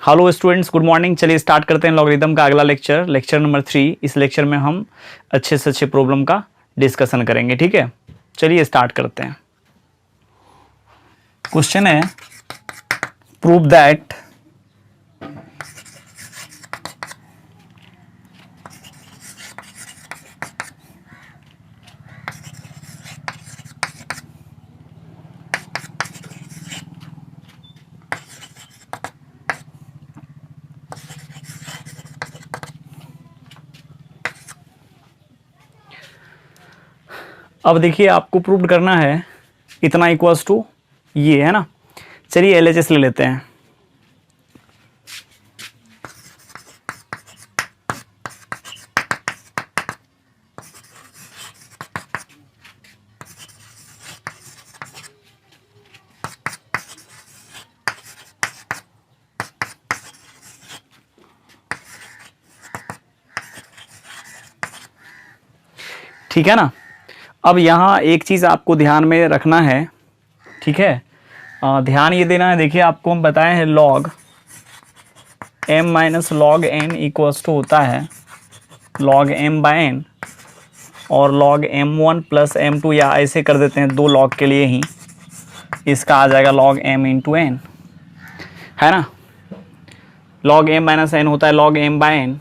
Hello students, good morning. चलिए start करते हैं लॉगरिदम का अगला लेक्चर, लेक्चर नंबर 3। इस लेक्चर में हम अच्छे से अच्छे प्रॉब्लम का डिस्कशन करेंगे, ठीक है। चलिए स्टार्ट करते हैं। क्वेश्चन है, प्रूव दैट अब देखिए आपको प्रूव करना है इतना इक्वल्स टू ये है ना। चलिए एलएचएस ले लेते हैं। ठीक है ना। अब यहाँ एक चीज़ आपको ध्यान में रखना है, ठीक है। ध्यान ये देना है, देखिए आपको हम बताए हैं log m minus log n equals to होता है लॉग m बाय n और लॉग m1 प्लस m2, या ऐसे कर देते हैं दो लॉग के लिए ही, इसका आ जाएगा लॉग m इंटू n, है ना। लॉग m माइनस n होता है लॉग m बाय n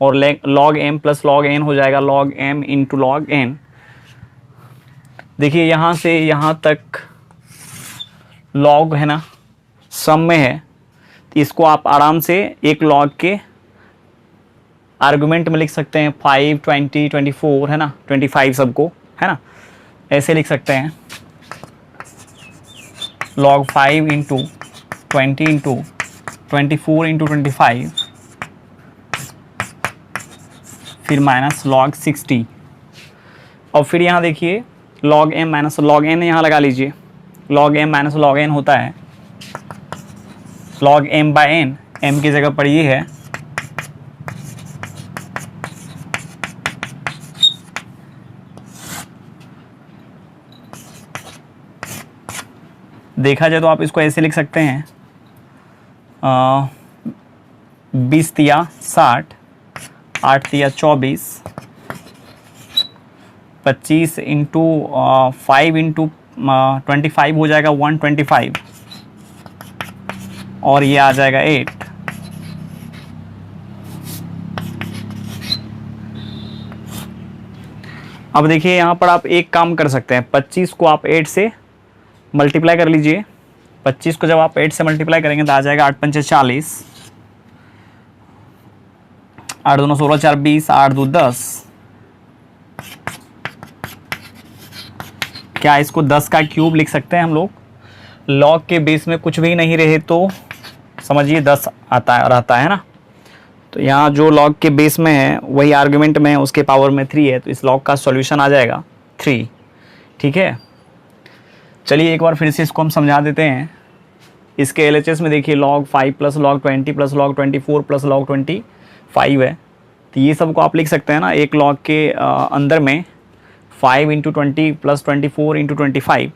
और log m plus log n हो जाएगा log m into log n। देखिए यहाँ से यहाँ तक लॉग है ना, सम में है, तो इसको आप आराम से एक लॉग के आर्गुमेंट में लिख सकते हैं। 5, 20, 24 है ना, 25 सबको, है ना। ऐसे लिख सकते हैं log 5 इंटू 20 इंटू 24 इंटू 25 फिर माइनस log 60। और फिर यहाँ देखिए log m minus log n यहाँ लगा लीजिए। log m minus log n होता है log m by n, m की जगह पर ये है देखा जाए तो आप इसको ऐसे लिख सकते हैं 20 तिया 60, 8 तिया 24, 25 इंटू 5 इंटू 25 हो जाएगा 125 और ये आ जाएगा 8। अब देखिए यहाँ पर आप एक काम कर सकते हैं, 25 को आप 8 से मल्टीप्लाई कर लीजिए। 25 को जब आप 8 से मल्टीप्लाई करेंगे तो आ जाएगा 8 पंचे 40, 8 दूना 16, 4 20, 8 दो 10। क्या इसको 10 का क्यूब लिख सकते हैं हम लोग? लॉग के बेस में कुछ भी नहीं रहे तो समझिए 10 आता है, रहता है ना। तो यहाँ जो लॉग के बेस में है वही आर्गुमेंट में है, उसके पावर में 3 है, तो इस लॉग का सॉल्यूशन आ जाएगा 3, ठीक है। चलिए एक बार फिर से इसको हम समझा देते हैं। इसके एलएचएस में देखिए log 5 plus log 20 plus log 24 plus log 25 है, तो ये सब को आप लिख सकते हैं ना एक लॉग के अंदर में 5 इंटू 20 प्लस 24 इंटू 25,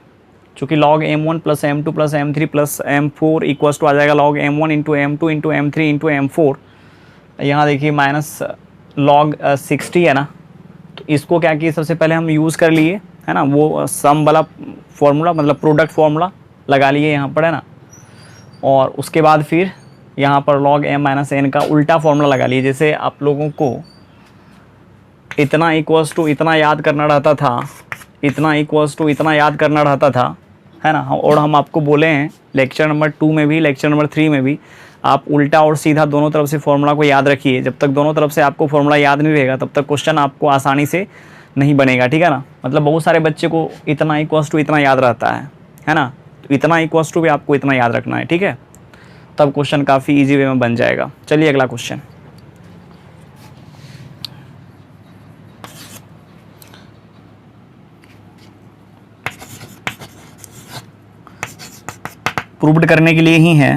चूँकि log m1 plus m2 plus m3 plus m4 equals to आ जाएगा log m1 into m2 into m3 into m4। यहाँ देखिए माइनस log 60 है ना, तो इसको क्या किए सबसे पहले हम यूज़ कर लिए, है ना, वो सम वाला फॉर्मूला, मतलब प्रोडक्ट फॉर्मूला लगा लिए यहाँ पर, है ना। और उसके बाद फिर यहाँ पर log m माइनस n का उल्टा फॉर्मूला लगा लिए। जैसे आप लोगों को इतना इक्वल्स टू इतना याद करना रहता था, इतना इक्वल्स टू इतना याद करना रहता था, है ना। और हम आपको बोले हैं लेक्चर नंबर 2 में भी, लेक्चर नंबर 3 में भी, आप उल्टा और सीधा दोनों तरफ से फॉर्मूला को याद रखिए। जब तक दोनों तरफ से आपको फॉर्मूला याद नहीं रहेगा तब तक क्वेश्चन आपको आसानी से नहीं बनेगा, ठीक है ना। मतलब बहुत सारे बच्चे को इतना इक्वल्स टू इतना याद रहता है ना। तो इतना इक्वल्स टू भी आपको इतना याद रखना है, ठीक है, तब क्वेश्चन काफ़ी इजी वे में बन जाएगा। चलिए अगला क्वेश्चन। प्रूव्ड करने के लिए ही है।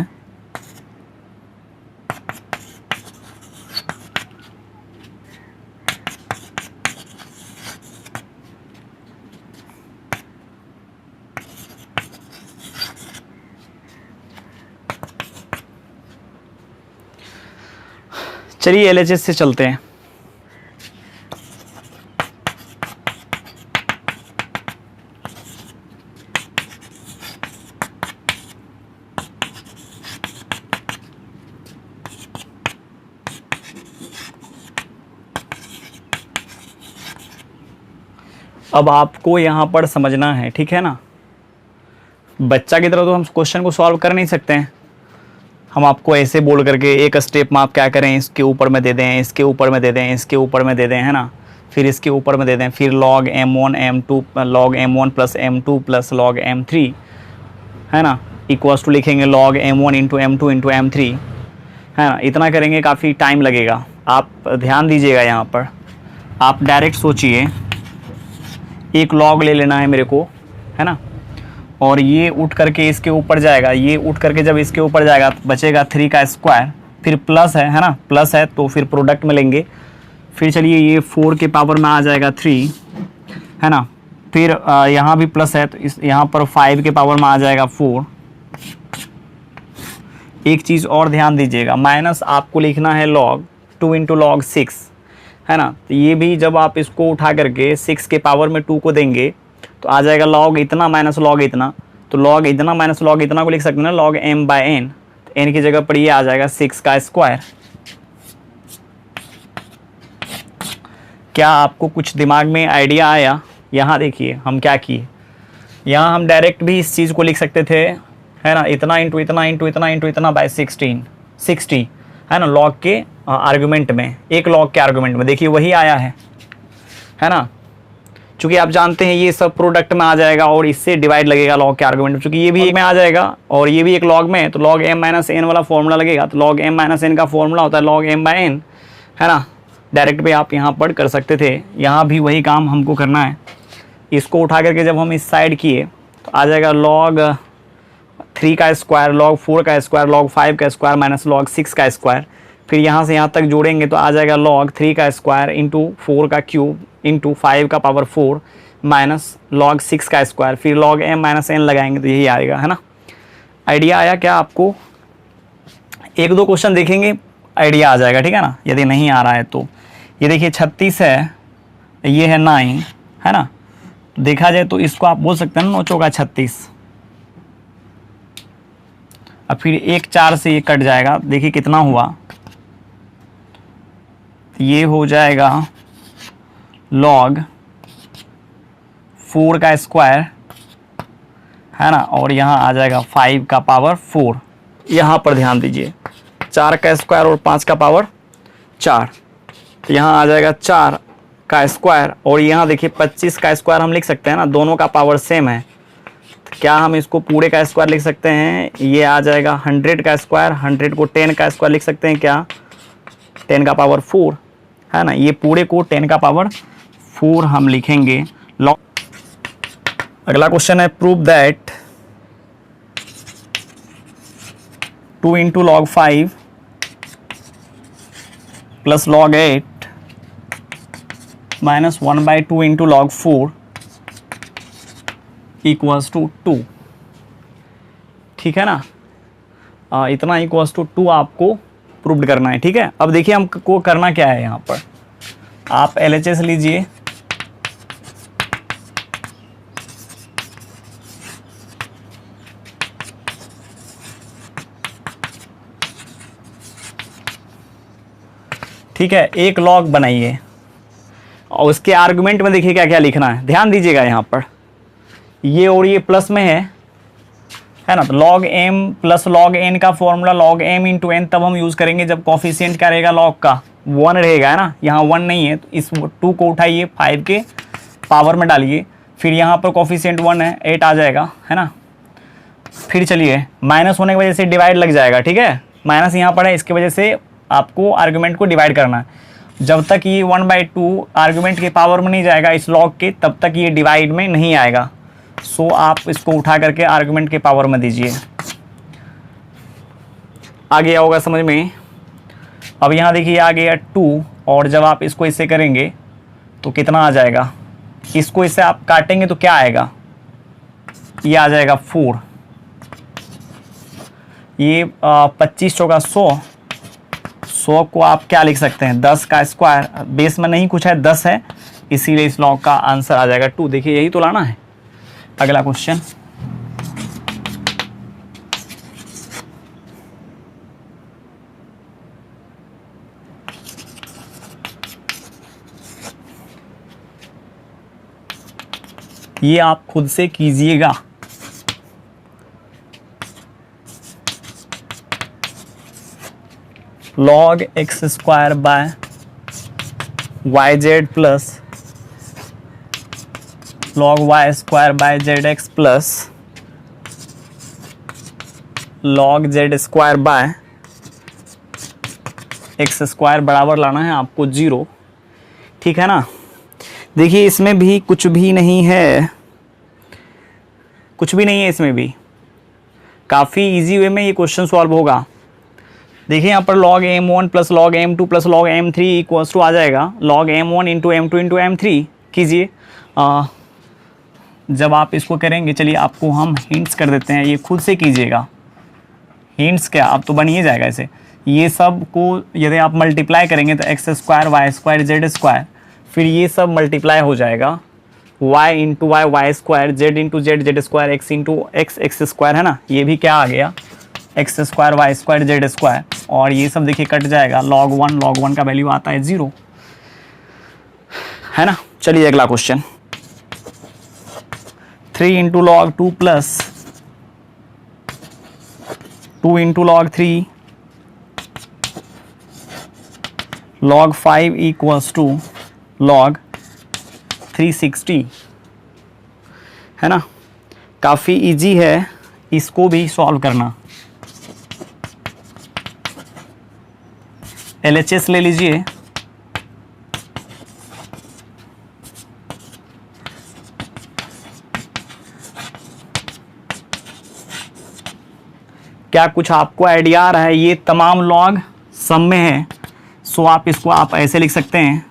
चलिए LHS से चलते हैं। अब आपको यहाँ पर समझना है, ठीक है ना। बच्चा की तरह तो हम क्वेश्चन को सॉल्व कर नहीं सकते हैं। हम आपको ऐसे बोल करके एक स्टेप में आप क्या करें, इसके ऊपर में दे दें, इसके ऊपर में दे दें, इसके ऊपर में दे दें, है ना, फिर इसके ऊपर में दे दें, फिर log m1 m2 log m1 plus m2 plus log m3, है ना, इक्वल्स टू लिखेंगे log m1 into m2 into m3, है ना। इतना करेंगे काफ़ी टाइम लगेगा। आप ध्यान दीजिएगा यहाँ पर, आप डायरेक्ट सोचिए, एक log ले लेना है मेरे को, है ना, और ये उठ करके इसके ऊपर जाएगा, ये उठ करके जब इसके ऊपर जाएगा तो बचेगा 3 का स्क्वायर, फिर प्लस है ना, प्लस है तो फिर प्रोडक्ट में लेंगे, फिर चलिए ये 4 के पावर में आ जाएगा 3, है ना, फिर यहाँ भी प्लस है तो इस यहाँ पर 5 के पावर में आ जाएगा 4। एक चीज़ और ध्यान दीजिएगा, माइनस आपको लिखना है log 2 इंटू log 6, है ना, तो ये भी जब आप इसको उठा करके 6 के पावर में 2 को देंगे तो आ जाएगा log इतना माइनस log इतना, तो log इतना माइनस log इतना को लिख सकते हैं ना log m बाय n, तो n की जगह पर ये आ जाएगा 6 का स्क्वायर। क्या आपको कुछ दिमाग में आइडिया आया? यहाँ देखिए हम क्या किए, यहाँ हम डायरेक्ट भी इस चीज़ को लिख सकते थे, है ना, इतना इंटू इतना इंटू इतना इंटू इतना बाय 60, है ना, log के आर्गुमेंट में, एक log के आर्गुमेंट में देखिए वही आया है ना। चूँकि आप जानते हैं ये सब प्रोडक्ट में आ जाएगा और इससे डिवाइड लगेगा log के आर्गुमेंट में, चूँकि ये भी एक में आ जाएगा और ये भी एक log में है, तो log m माइनस n वाला फॉर्मूला लगेगा, तो log m माइनस n का फॉर्मूला होता है log m बाय n, है ना। डायरेक्ट भी आप यहाँ पर कर सकते थे, यहाँ भी वही काम हमको करना है। इसको उठा करके जब हम इस साइड किए तो आ जाएगा log 3 का स्क्वायर, log 4 का स्क्वायर, log 5 का स्क्वायर माइनस log 6 का स्क्वायर, फिर यहाँ से यहाँ तक जोड़ेंगे तो आ जाएगा log 3 का स्क्वायर इंटू 4 का क्यूब इंटू 5 का पावर 4 माइनस log 6 का स्क्वायर, फिर log m माइनस n लगाएंगे तो यही आएगा, है ना। आइडिया आया क्या आपको? एक दो क्वेश्चन देखेंगे आइडिया आ जाएगा, ठीक है ना। यदि नहीं आ रहा है तो ये देखिए 36 है, ये है 9, है ना, देखा जाए तो इसको आप बोल सकते हैं ना 9 चौका 36। अब फिर 1 4 से ये कट जाएगा, देखिए कितना हुआ, ये हो जाएगा log 4 का स्क्वायर, है ना, और यहाँ आ जाएगा 5 का पावर 4। यहाँ पर ध्यान दीजिए, 4 का स्क्वायर और 5 का पावर 4, तो यहाँ आ जाएगा 4 का स्क्वायर, और यहाँ देखिए 25 का स्क्वायर हम लिख सकते हैं ना, दोनों का पावर सेम है, तो क्या हम इसको पूरे का स्क्वायर लिख सकते हैं? ये आ जाएगा 100 का स्क्वायर, 100 को 10 का स्क्वायर लिख सकते हैं क्या? 10 का पावर 4, है ना, ये पूरे को 10 का पावर 4 हम लिखेंगे। अगला क्वेश्चन है, prove that 2 into log 5 plus log 8 minus 1 by 2 into log 4 equals to 2, ठीक है ना। इतना इक्वल्स टू 2 आपको प्रूव करना है, ठीक है। अब देखिए हमको करना क्या है, यहाँ पर आप LHS लीजिए, ठीक है, एक log बनाइए और उसके आर्गुमेंट में देखिए क्या क्या लिखना है, ध्यान दीजिएगा। यहाँ पर ये और ये प्लस में है ना, तो log m plus log n का formula log m into n तब हम यूज़ करेंगे जब कॉफिशिएंट क्या रहेगा log का 1 रहेगा, है ना। यहाँ 1 नहीं है तो इस 2 को उठाइए 5 के पावर में डालिए, फिर यहाँ पर कॉफिशिएंट 1 है 8 आ जाएगा, है ना। फिर चलिए माइनस होने की वजह से डिवाइड लग जाएगा, ठीक है, माइनस यहाँ पर है, इसकी वजह से आपको आर्गुमेंट को डिवाइड करना है। जब तक ये 1/2 आर्गुमेंट के पावर में नहीं जाएगा इस log के, तब तक ये डिवाइड में नहीं आएगा। सो आप इसको उठा करके आर्गुमेंट के पावर में दीजिए, आ गया होगा समझ में। अब यहाँ देखिए आ गया 2, और जब आप इसको इससे करेंगे तो कितना आ जाएगा, इसको इससे आप काटेंगे तो क्या आएगा, ये आ जाएगा 4, ये 25 चौका 100, 100 को आप क्या लिख सकते हैं, 10 का स्क्वायर, बेस में नहीं कुछ है 10 है, इसीलिए इस लॉग का आंसर आ जाएगा 2। देखिए यही तो लाना है। अगला क्वेश्चन, ये आप खुद से कीजिएगा। log x square by y z plus log y square by z x plus log z square by x square बराबर लाना है आपको 0। ठीक है ना। देखिए इसमें भी कुछ भी नहीं है, कुछ भी नहीं है इसमें भी, काफ़ी इजी वे में ये क्वेश्चन सॉल्व होगा। देखिए यहाँ पर log m1 plus log m2 plus log m3 equals to आ जाएगा log m1 into m2 into m3। कीजिए, जब आप इसको करेंगे, चलिए आपको हम हिंट्स कर देते हैं, ये खुद से कीजिएगा। हिंट्स क्या, अब तो बन ही जाएगा ऐसे। ये सब को यदि आप मल्टीप्लाई करेंगे तो x square y square z square, फिर ये सब मल्टीप्लाई हो जाएगा y into y y square, z into z z square, x into x x square, है ना। ये भी क्या आ गया, x square y square z square, और ये सब देखिए कट जाएगा, log 1 का वैल्यू आता है 0, है ना। चलिए अगला question, 3 into log 2 plus 2 into log 3 log 5 equals to log 360, है ना। काफ़ी इजी है, इसको भी सॉल्व करना। LHS ले लीजिए, क्या कुछ आपको आइडिया आ रहा है। ये तमाम लॉग सम में है, सो आप इसको आप ऐसे लिख सकते हैं,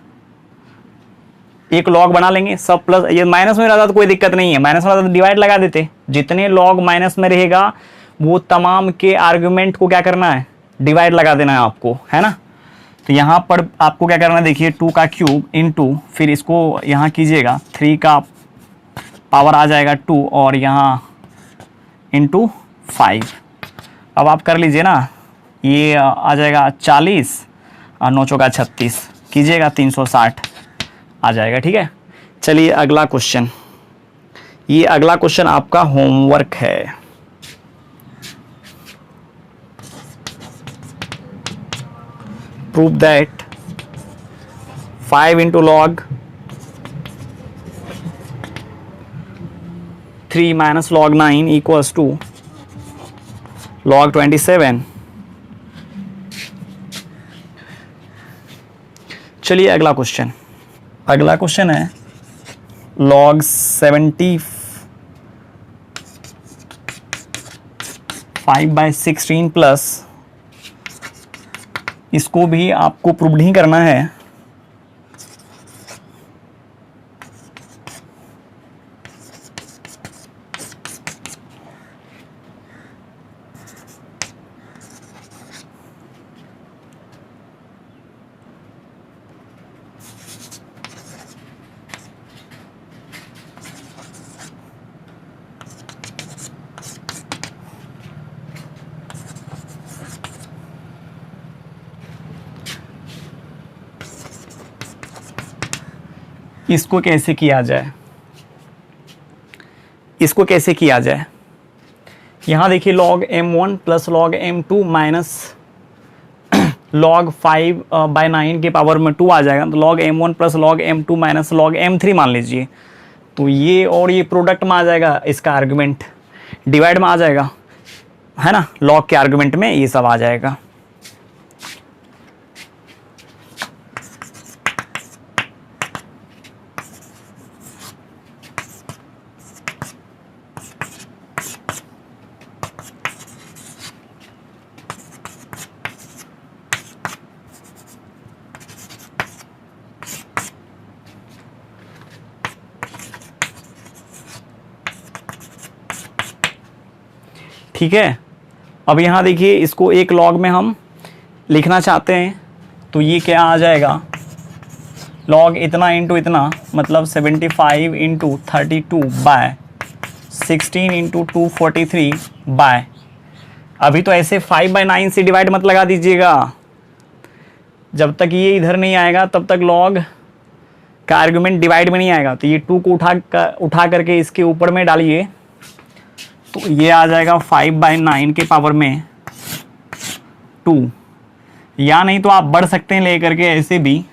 एक लॉग बना लेंगे सब प्लस, ये माइनस में रहता तो कोई दिक्कत नहीं है, माइनस में रहता तो डिवाइड लगा देते। जितने लॉग माइनस में रहेगा वो तमाम के आर्गुमेंट को क्या करना है, डिवाइड लगा देना है आपको, है ना। तो यहाँ पर आपको क्या करना है, देखिए 2 का क्यूब इंटू, फिर इसको यहाँ कीजिएगा 3 का पावर आ जाएगा 2, और यहाँ इंटू 5। अब आप कर लीजिए ना, ये आ जाएगा 40 और 9 चौका 36, कीजिएगा 360 आ जाएगा। ठीक है। चलिए अगला क्वेश्चन, ये अगला क्वेश्चन आपका होमवर्क है। Prove that 5 into log 3 minus log 9 equals to log 27। चलिए अगला क्वेश्चन, अगला क्वेश्चन है log 75/16 प्लस, इसको भी आपको प्रूव नहीं करना है। इसको कैसे किया जाए, इसको कैसे किया जाए। यहाँ देखिए log m1 plus log m2 minus log 5/9 के पावर में 2 आ जाएगा, तो log m1 plus log m2 minus log m3 मान लीजिए। तो ये और ये प्रोडक्ट में आ जाएगा, इसका आर्गुमेंट डिवाइड में आ जाएगा, है ना। log के आर्गुमेंट में ये सब आ जाएगा। ठीक है। अब यहाँ देखिए, इसको एक लॉग में हम लिखना चाहते हैं, तो ये क्या आ जाएगा, लॉग इतना इंटू इतना, मतलब 75 इंटू 32 बाय 16 इंटू 243 बाय, अभी तो ऐसे 5/9 से डिवाइड मत लगा दीजिएगा, जब तक ये इधर नहीं आएगा तब तक लॉग का आर्गुमेंट डिवाइड में नहीं आएगा। तो ये 2 को उठा करके इसके ऊपर में डालिए, तो ये आ जाएगा 5/9 के पावर में 2, या नहीं तो आप बढ़ सकते हैं लेकर के ऐसे भी,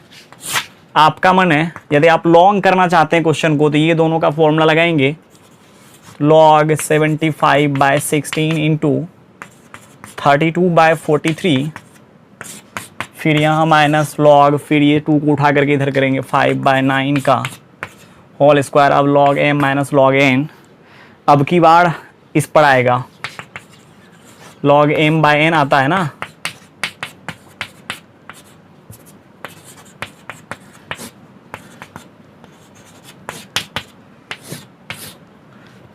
आपका मन है। यदि आप लॉन्ग करना चाहते हैं क्वेश्चन को तो ये दोनों का फॉर्मूला लगाएंगे, log 75/16 इंटू 32/43, फिर यहाँ माइनस लॉग, फिर ये 2 को उठा करके इधर करेंगे 5/9 का होल स्क्वायर। अब log m minus log n, अब की बार इस पर आएगा, log m/n आता है ना,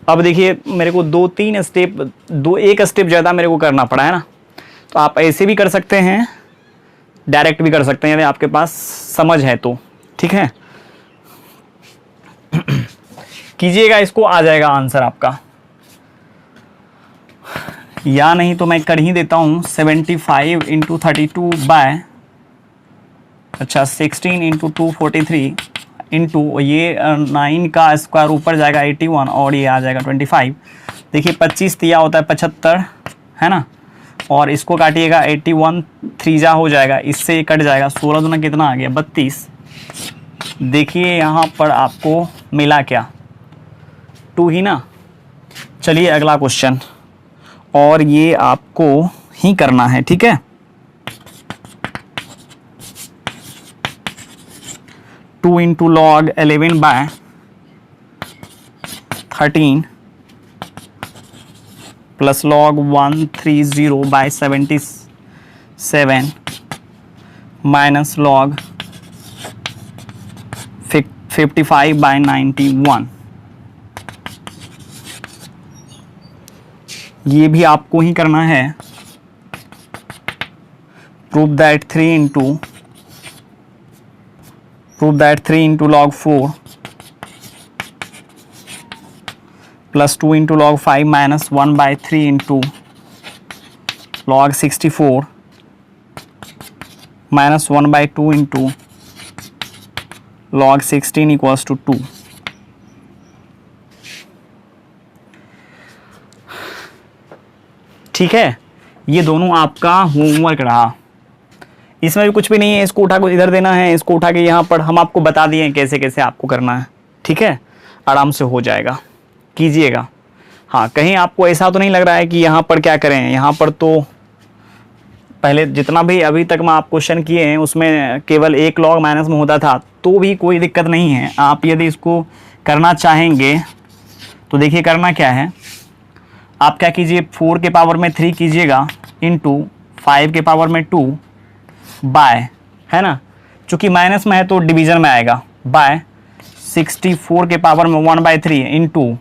अब देखिए मेरे को 2-3 स्टेप, एक स्टेप ज़्यादा मेरे को करना पड़ा है ना। तो आप ऐसे भी कर सकते हैं, डायरेक्ट भी कर सकते हैं यदि आपके पास समझ है तो, ठीक है। कीजिएगा इसको, आ जाएगा आंसर आपका, या नहीं तो मैं कर ही देता हूँ 75 इंटू 32 बाय 16 इंटू 243 इंटू ये 9 का स्क्वायर ऊपर जाएगा 81 और ये आ जाएगा 25। देखिए 25 दिया होता है 75, है ना, और इसको काटिएगा 81, 3 जा हो जाएगा, इससे ये कट जाएगा, 16 दूना कितना आ गया 32। देखिए यहाँ पर आपको मिला क्या, 2 ही ना। चलिए अगला क्वेश्चन, और ये आपको ही करना है, ठीक है। 2 into log 11/13 plus log 130/77 minus log 55/91। ये भी आपको ही करना है। Prove that 3 into log 4 plus 2 into log 5 minus 1/3 into log 64 minus 1/2 into log 16 equals to 2। ठीक है, ये दोनों आपका होमवर्क रहा, इसमें भी कुछ भी नहीं है। इसको उठा के इधर देना है, इसको उठा के यहाँ पर हम आपको बता दिए हैं कैसे कैसे आपको करना है, ठीक है, आराम से हो जाएगा, कीजिएगा। हाँ, कहीं आपको ऐसा तो नहीं लग रहा है कि यहाँ पर क्या करें, यहाँ पर तो पहले जितना भी अभी तक मैं आप क्वेश्चन किए हैं उसमें केवल एक लॉग माइनस में होता था, तो भी कोई दिक्कत नहीं है। आप यदि इसको करना चाहेंगे तो देखिए करना क्या है, आप क्या कीजिए 4 के पावर में 3 कीजिएगा इंटू 5 के पावर में 2 बाय, है ना, चूँकि माइनस में है तो डिवीज़न में आएगा, बाय 64 के पावर में 1/3 इंटू,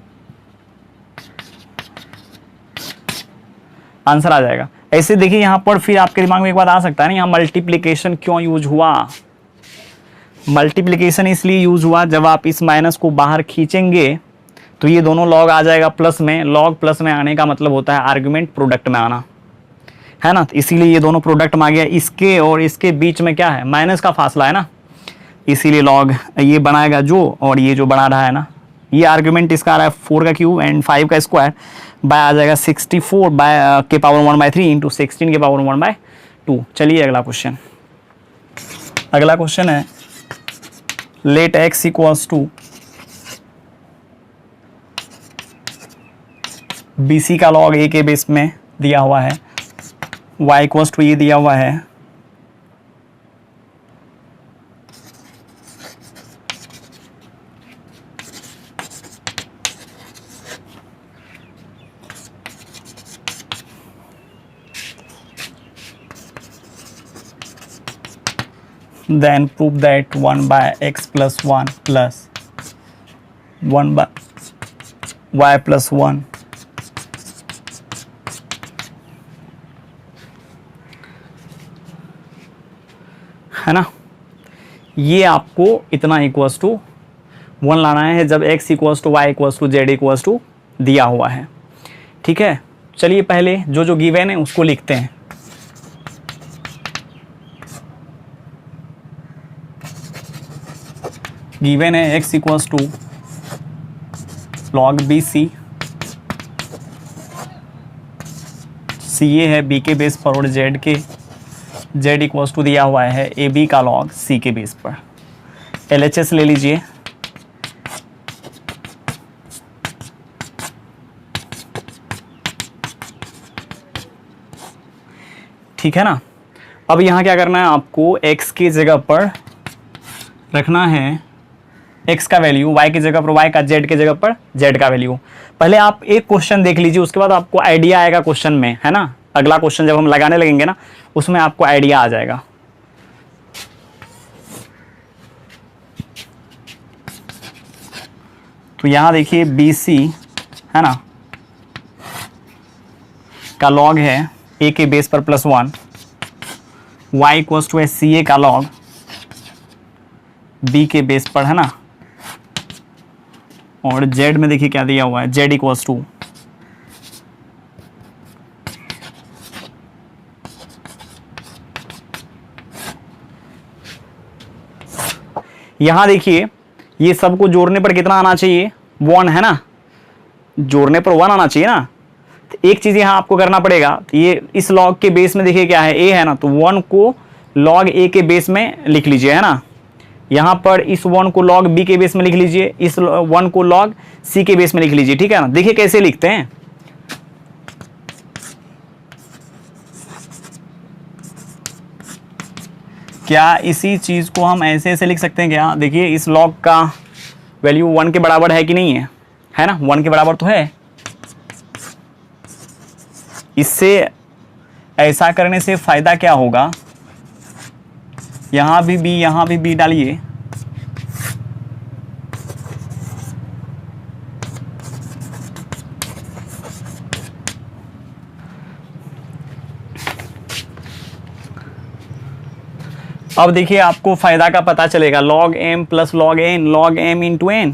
आंसर आ जाएगा। ऐसे देखिए यहाँ पर फिर आपके दिमाग में एक बात आ सकता है ना, यहाँ मल्टीप्लिकेशन क्यों यूज हुआ। मल्टीप्लिकेशन इसलिए यूज हुआ, जब आप इस माइनस को बाहर खींचेंगे तो ये दोनों लॉग आ जाएगा प्लस में। लॉग प्लस में आने का मतलब होता है आर्गुमेंट प्रोडक्ट में आना, है ना, तो इसीलिए ये दोनों प्रोडक्ट में आ गया। इसके और इसके बीच में क्या है, माइनस का फासला है ना, इसीलिए लॉग ये बनाएगा जो, और ये जो बना रहा है ना, ये आर्गुमेंट इसका आ रहा है 4 का क्यूब एंड 5 का स्क्वायर, बाय आ जाएगा 64 बाय के पावर 1/3 इंटू 16 के पावर 1/2। चलिए अगला क्वेश्चन, अगला क्वेश्चन है let x equals to BC का लॉग a के बेस में दिया हुआ है, y इक्वल्स टू ये दिया हुआ है, then prove that 1/x plus 1 plus 1/y plus 1 1 है ना। ये आपको इतना इक्वल्स टू 1 लाना है जब x equals to y equals to z equals to दिया हुआ है। ठीक है, चलिए पहले जो जो गिवन है उसको लिखते हैं। गिवन है x equals to log b c, c a है b के बेस पर और z इक्वल्स टू दिया हुआ है ए बी का लॉग c के बेस पर। LHS ले लीजिए। ठीक है ना। अब यहाँ क्या करना है आपको, x की जगह पर रखना है x का वैल्यू, y की जगह पर y का, z की जगह पर z का वैल्यू। पहले आप एक क्वेश्चन देख लीजिए, उसके बाद आपको आइडिया आएगा क्वेश्चन में, है ना। अगला क्वेश्चन जब हम लगाने लगेंगे ना, उसमें आपको आइडिया आ जाएगा। तो यहां देखिए BC है ना का लॉग है a के बेस पर +1, y इक्वल्स टू CA का लॉग b के बेस पर, है ना। और z में देखिए क्या दिया हुआ है, z इक्वल्स टू यहां देखिए ये सबको जोड़ने पर कितना आना चाहिए, 1, है ना। जोड़ने पर 1 आना चाहिए ना। तो एक चीज यहां आपको करना पड़ेगा, तो ये इस लॉग के बेस में देखिए क्या है, a है ना, तो 1 को लॉग a के बेस में लिख लीजिए, है ना। यहां पर इस 1 को लॉग b के बेस में लिख लीजिए, इस 1 को लॉग c के बेस में लिख लीजिए। ठीक है ना। देखिए कैसे लिखते हैं, क्या इसी चीज को हम ऐसे ऐसे लिख सकते हैं क्या। देखिए इस लॉग का वैल्यू 1 के बराबर है कि नहीं है ना, 1 के बराबर तो है। इससे ऐसा करने से फायदा क्या होगा, यहां भी b डालिए, अब देखिए आपको फायदा का पता चलेगा, log m plus log n, log m into n,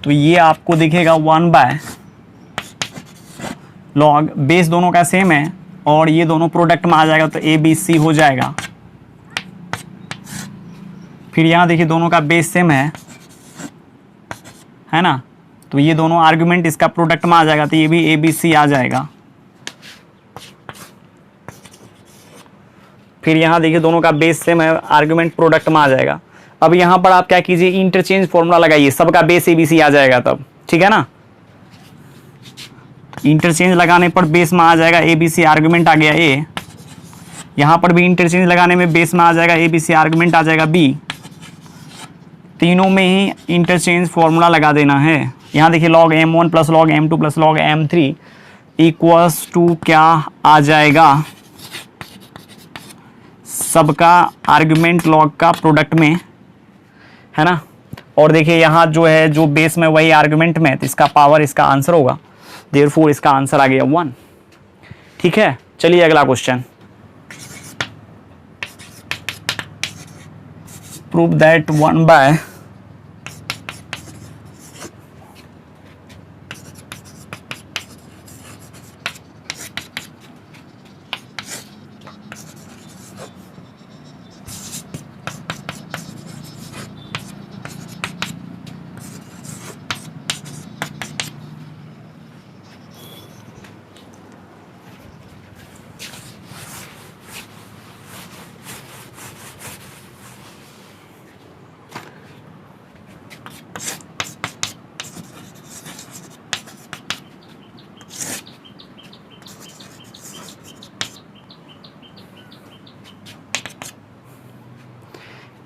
तो ये आपको दिखेगा 1 बाय लॉग, बेस दोनों का सेम है और ये दोनों प्रोडक्ट में आ जाएगा तो a b c हो जाएगा। फिर यहाँ देखिए दोनों का बेस सेम है ना, तो ये दोनों आर्गुमेंट इसका प्रोडक्ट में आ जाएगा तो ये भी a b c आ जाएगा। फिर यहाँ देखिए दोनों का बेस सेम है, आर्गुमेंट प्रोडक्ट में आ जाएगा। अब यहाँ पर आप क्या कीजिए, इंटरचेंज फॉर्मूला लगाइए, सबका बेस ABC आ जाएगा तब। ठीक है ना। इंटरचेंज लगाने पर बेस में आ जाएगा ABC, आर्गुमेंट आ गया A। यहाँ पर भी इंटरचेंज लगाने में बेस में आ जाएगा ABC, आर्गुमेंट आ जाएगा B। तीनों में ही इंटरचेंज फॉर्मूला लगा देना है। यहाँ देखिए log m1 plus log m2 plus log m3 equals to क्या आ जाएगा, सबका आर्गुमेंट लॉग का प्रोडक्ट में, है ना। और देखिए यहाँ जो है, जो बेस में वही आर्गुमेंट में, तो इसका पावर इसका आंसर होगा, देयरफॉर इसका आंसर आ गया 1। ठीक है, चलिए अगला क्वेश्चन। प्रूव दैट 1 बाय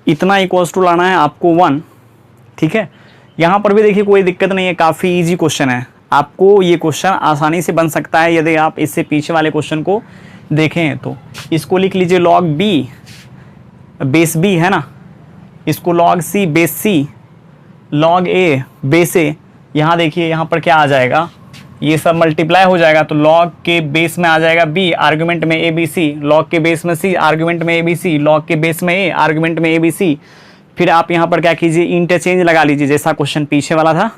इतना इक्वल्स टू लाना है आपको 1। ठीक है, यहाँ पर भी देखिए कोई दिक्कत नहीं है, काफ़ी इजी क्वेश्चन है। आपको ये क्वेश्चन आसानी से बन सकता है यदि आप इससे पीछे वाले क्वेश्चन को देखें तो। इसको लिख लीजिए log b बेस b, है ना। इसको log c base c, log a base a। यहाँ देखिए यहाँ पर क्या आ जाएगा, ये सब मल्टीप्लाई हो जाएगा तो लॉग के बेस में आ जाएगा b, आर्गुमेंट में ABC, लॉग के बेस में c, आर्गुमेंट में ABC, लॉग के बेस में a, आर्गुमेंट में ABC। फिर आप यहाँ पर क्या कीजिए, इंटरचेंज लगा लीजिए, जैसा क्वेश्चन पीछे वाला था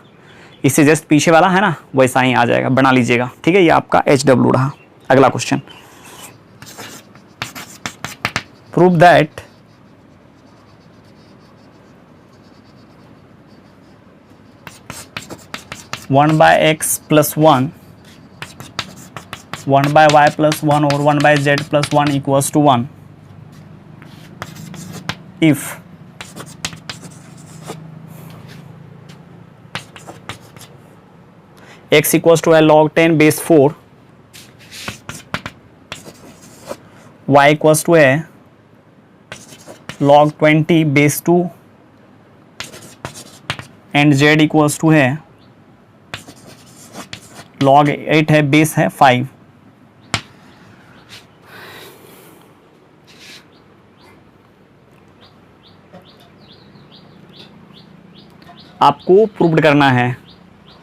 इससे जस्ट पीछे वाला है ना, वैसा ही आ जाएगा, बना लीजिएगा। ठीक है, ये आपका HW रहा। अगला question, prove that one by x plus one, one by y plus one और one by z plus one equals to one if x equals to है log 10 base 4, y equals to है log 20 base 2 and z equals to है log 8 है, base है 5। आपको prove करना है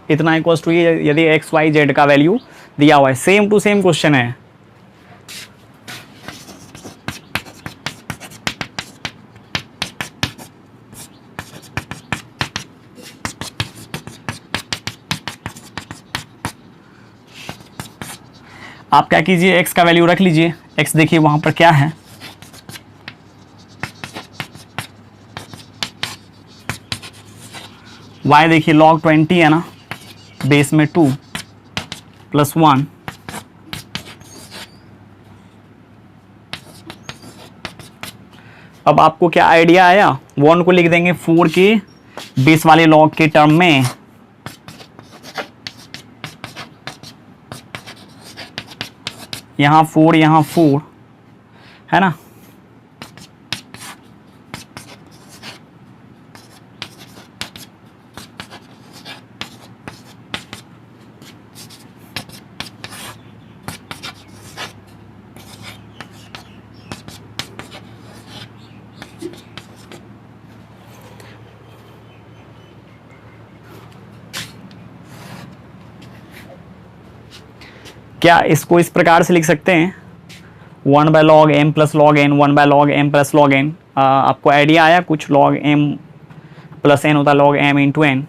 इतना इक्वल्स टू ये, यदि एक्स वाई जेड का वैल्यू दिया हुआ है। सेम टू सेम क्वेश्चन है। आप क्या कीजिए, x का वैल्यू रख लीजिए। x देखिए वहां पर क्या है, y देखिए log 20 है ना, बेस में 2 प्लस 1, अब आपको क्या आइडिया आया, 1 को लिख देंगे 4 के बेस वाले लॉग के टर्म में, यहाँ 4 यहाँ 4 है ना, क्या इसको इस प्रकार से लिख सकते हैं, 1 by log m plus log n, 1 by log m plus log n. आपको आइडिया आया कुछ, लॉग एम प्लस एन होता है लॉग एम इंटू एन,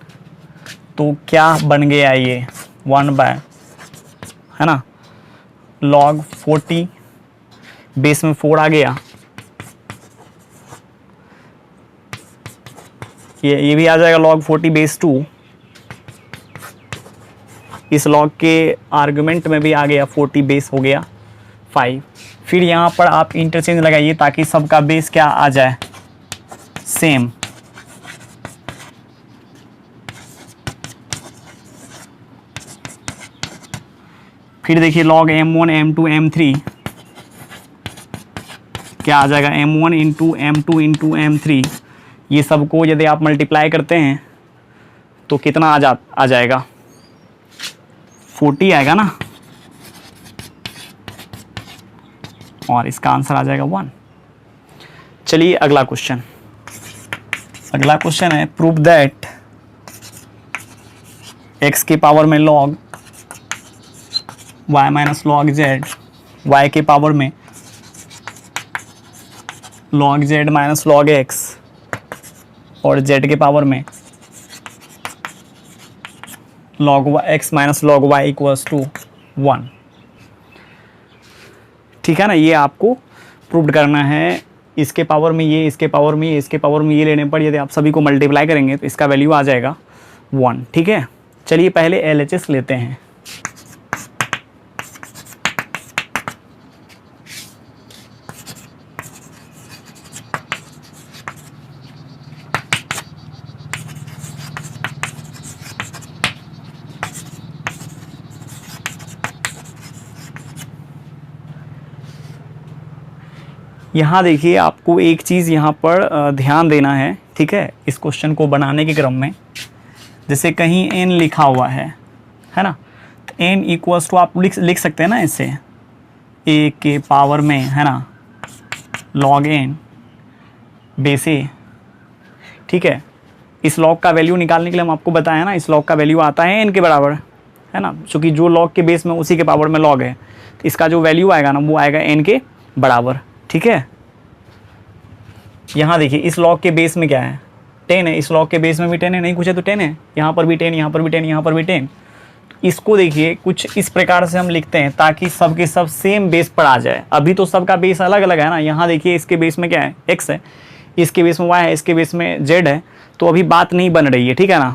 तो क्या बन गया ये 1 बाय, है ना, लॉग 40 बेस में 4 आ गया, ये भी आ जाएगा लॉग 40 बेस 2, इस लॉग के आर्गुमेंट में भी आ गया 40 बेस हो गया 5। फिर यहाँ पर आप इंटरचेंज लगाइए ताकि सबका बेस क्या आ जाए, सेम। फिर देखिए लॉग m1 m2 m3 क्या आ जाएगा, m1 into m2 into m3, ये सबको यदि आप मल्टीप्लाई करते हैं तो कितना आ जाएगा, 40 आएगा ना, और इसका आंसर आ जाएगा 1। चलिए अगला क्वेश्चन, अगला क्वेश्चन है प्रूव दैट x के पावर में log y minus log z, y के पावर में log z minus log x और z के पावर में log x minus log y equals to 1। ठीक है ना, ये आपको प्रूव करना है। इसके पावर में ये, इसके पावर में ये, इसके पावर में ये लेने पर यदि आप सभी को मल्टीप्लाई करेंगे तो इसका वैल्यू आ जाएगा 1। ठीक है, चलिए पहले LHS लेते हैं। यहाँ देखिए आपको एक चीज़ यहाँ पर ध्यान देना है। ठीक है, इस क्वेश्चन को बनाने के क्रम में जैसे कहीं n लिखा हुआ है ना, तो n इक्वल्स टू आप लिख सकते हैं ना इसे a के पावर में, है ना, log n बेस a। ठीक है, इस log का वैल्यू निकालने के लिए हम आपको बताया ना, इस log का वैल्यू आता है n के बराबर, है ना, क्योंकि जो लॉग के बेस में उसी के पावर में लॉग है, तो इसका जो वैल्यू आएगा ना वो आएगा n के बराबर। ठीक है, यहाँ देखिए इस लॉग के बेस में क्या है 10 है, इस लॉग के बेस में भी 10 है, नहीं कुछ है तो 10 है, यहाँ पर भी 10, यहाँ पर भी 10, यहाँ पर भी 10। इसको देखिए कुछ इस प्रकार से हम लिखते हैं ताकि सब के सब सेम बेस पर आ जाए। अभी तो सबका बेस अलग अलग है ना, यहाँ देखिए इसके बेस में क्या है x है, इसके बेस में y है, इसके बेस में z है, तो अभी बात नहीं बन रही है। ठीक है ना,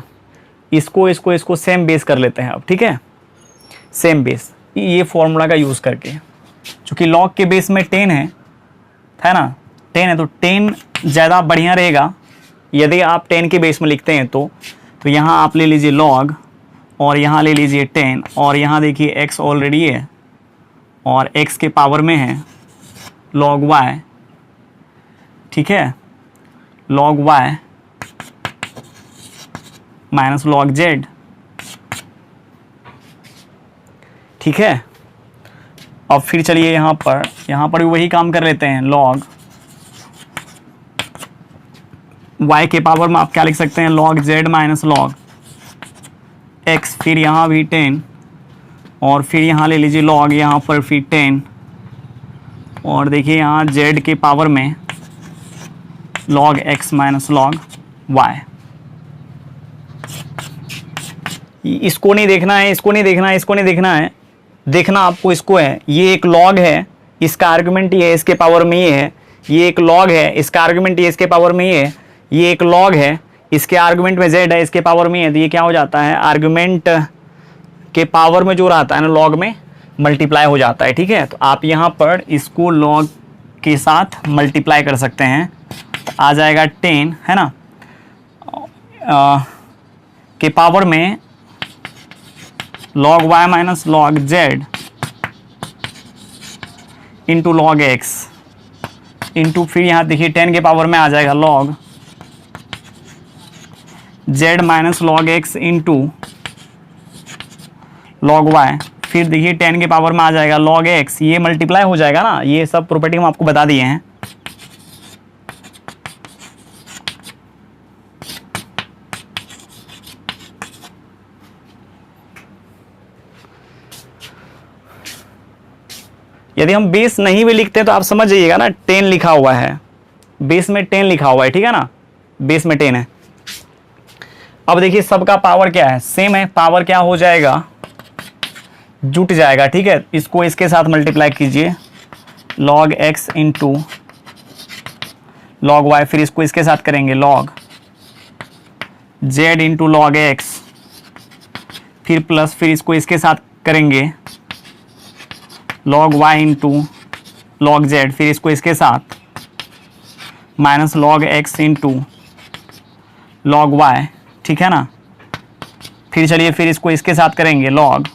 इसको सेम बेस कर लेते हैं अब। ठीक है, सेम बेस, ये फॉर्मूला का यूज़ करके, चूँकि लॉग के बेस में 10 है ना, 10 है तो 10 ज़्यादा बढ़िया रहेगा यदि आप 10 के बेस में लिखते हैं तो यहाँ आप ले लीजिए लॉग और यहाँ ले लीजिए 10 और यहाँ देखिए x ऑलरेडी है और x के पावर में है log y। ठीक है, log y minus log z। ठीक है, अब फिर चलिए यहाँ पर भी वही काम कर लेते हैं। log y के पावर में आप क्या लिख सकते हैं, log z minus log x, फिर यहाँ भी 10 और फिर यहाँ ले लीजिए log, यहाँ पर फिर 10 और देखिए यहाँ z के पावर में log x minus log y। इसको नहीं देखना है, इसको नहीं देखना है, इसको नहीं देखना है, देखना आपको इसको है। ये एक log है, इसका आर्गुमेंट ये है, इसके पावर में ये है। ये एक log है, इसका आर्गुमेंट ये इसके पावर में ये है। ये एक log है, इसके आर्गुमेंट में z है, इसके पावर में है, तो ये क्या हो जाता है, आर्गुमेंट के पावर में जो रहता है ना log में मल्टीप्लाई हो जाता है। ठीक है, तो आप यहाँ पर इसको log के साथ मल्टीप्लाई कर सकते हैं, तो आ जाएगा 10 है ना, के पावर में log y minus log z into log x into फिर यहाँ देखिए 10 के पावर में आ जाएगा log z minus log x into log y, फिर देखिए 10 के पावर में आ जाएगा log x। ये मल्टीप्लाई हो जाएगा ना, ये सब प्रॉपर्टी हम आपको बता दिए हैं। यदि हम बेस नहीं भी लिखते तो आप समझ जाइएगा ना, 10 लिखा हुआ है, बेस में 10 लिखा हुआ है। ठीक है ना, बेस में 10 है। अब देखिए सबका पावर क्या है, सेम है, पावर क्या हो जाएगा, जुट जाएगा। ठीक है, इसको इसके साथ मल्टीप्लाई कीजिए log x into log y, फिर इसको इसके साथ करेंगे log z into log x, फिर प्लस, फिर इसको इसके साथ करेंगे log y into log z, फिर इसको इसके साथ minus log x into log y। ठीक है ना, फिर चलिए फिर इसको इसके साथ करेंगे log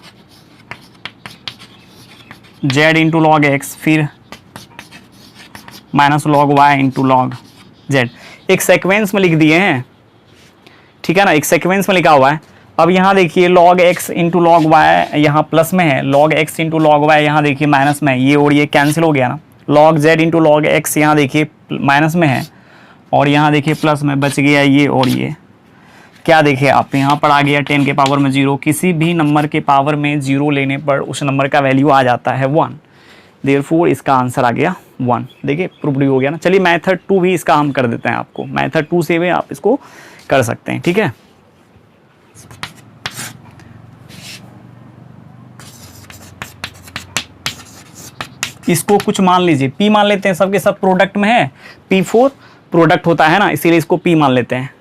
z into log x, फिर minus log y into log z। एक सेक्वेंस में लिख दिए हैं। ठीक है ना, एक सेक्वेंस में लिखा हुआ है। अब यहाँ देखिए log x into log y यहाँ प्लस में है, log x into log y यहाँ देखिए माइनस में है, ये और ये कैंसिल हो गया ना। log z into log x यहाँ देखिए माइनस में है और यहाँ देखिए प्लस में, बच गया ये और ये। क्या देखिए आप यहाँ पर आ गया 10 के पावर में 0। किसी भी नंबर के पावर में 0 लेने पर उस नंबर का वैल्यू आ जाता है 1, देयरफॉर इसका आंसर आ गया 1। देखिए प्रूव्ड हो गया ना। चलिए मेथड 2 भी इसका हम कर देते हैं आपको, मेथड 2 से भी आप इसको कर सकते हैं। ठीक है, इसको कुछ मान लीजिए p मान लेते हैं, सबके सब प्रोडक्ट में है, p4 प्रोडक्ट होता है ना, इसीलिए इसको p मान लेते हैं।